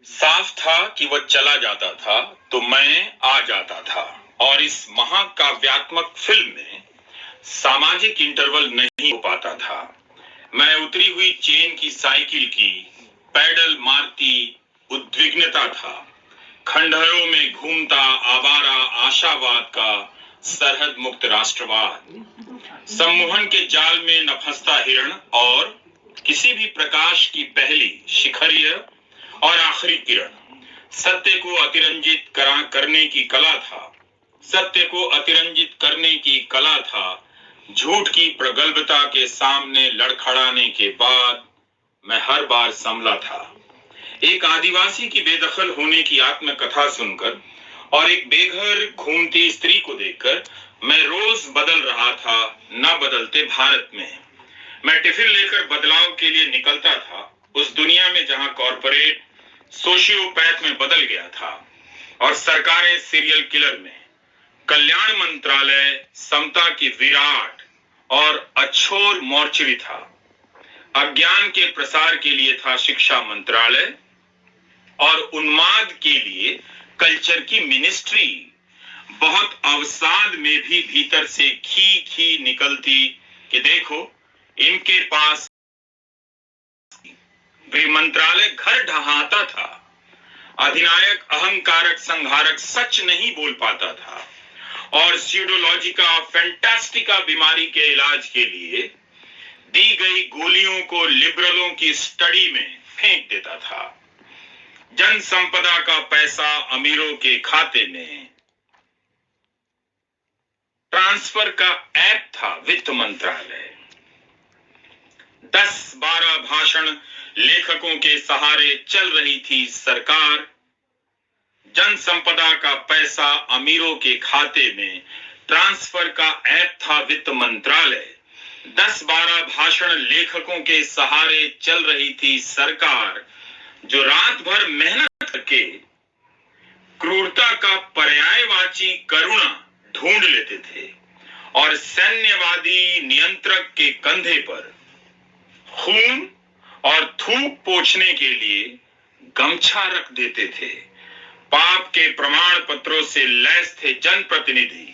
साफ था कि वह चला जाता था तो मैं आ जाता था। और इस महाकाव्यात्मक फिल्म में सामाजिक इंटरवल नहीं हो पाता था। मैं उतरी हुई चेन की साइकिल की पैडल मारती उद्विग्नता था। खंडहरों में घूमता आवारा आशावाद का सरहद मुक्त राष्ट्रवाद। सम्मोहन के जाल में न फंसता हिरण और किसी भी प्रकाश की पहली शिखरीय और आखिरी किरण। सत्य को अतिरंजित करने की कला था। सत्य को अतिरंजित करने की कला था। झूठ की प्रगल्भता के सामने लड़खड़ाने के बाद मैं हर बार संभला था। एक आदिवासी की बेदखल होने की आत्मकथा सुनकर और एक बेघर घूमती स्त्री को देखकर मैं रोज बदल रहा था न बदलते भारत में। मैं टिफिन लेकर बदलाव के लिए निकलता था, उस दुनिया में जहां कॉर्पोरेट सोशियोपैथ में बदल गया था और सरकारें सीरियल किलर में। कल्याण मंत्रालय समता की विराट और अछोर मोर्चरी था। अज्ञान के प्रसार के लिए था शिक्षा मंत्रालय और उन्माद के लिए कल्चर की मिनिस्ट्री। बहुत अवसाद में भी भीतर से खी निकलती कि देखो इनके पास। गृह मंत्रालय घर ढहाता था। अधिनायक अहंकारक संहारक सच नहीं बोल पाता था और स्यूडोलॉजिका फैंटास्टिका बीमारी के इलाज के लिए दी गई गोलियों को लिबरलों की स्टडी में फेंक देता था। जन संपदा का पैसा अमीरों के खाते में ट्रांसफर का ऐप था वित्त मंत्रालय। 10-12 भाषण लेखकों के सहारे चल रही थी सरकार। जन संपदा का पैसा अमीरों के खाते में ट्रांसफर का ऐप था वित्त मंत्रालय। 10-12 भाषण लेखकों के सहारे चल रही थी सरकार, जो रात भर मेहनत करके क्रूरता का पर्यायवाची करुणा ढूंढ लेते थे और सैन्यवादी नियंत्रक के कंधे पर खून और थूक पोंछने के लिए गमछा रख देते थे। पाप के प्रमाण पत्रों से लैस थे जनप्रतिनिधि।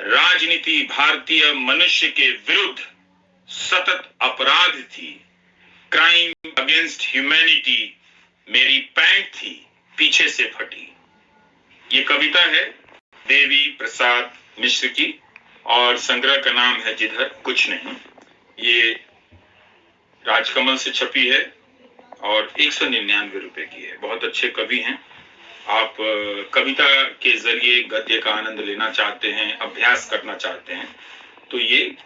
राजनीति भारतीय मनुष्य के विरुद्ध सतत अपराध थी। क्राइम अगेंस्ट ह्यूमैनिटी मेरी पैंट थी पीछे से फटी। ये कविता है देवी प्रसाद मिश्र की और संग्रह का नाम है जिधर कुछ नहीं। ये राजकमल से छपी है और 199 रुपए की है। बहुत अच्छे कवि हैं। आप कविता के जरिए गद्य का आनंद लेना चाहते हैं, अभ्यास करना चाहते हैं, तो ये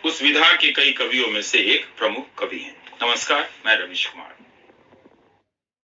उस विधा के कई कवियों में से एक प्रमुख कवि हैं। नमस्कार, मैं रवीश कुमार।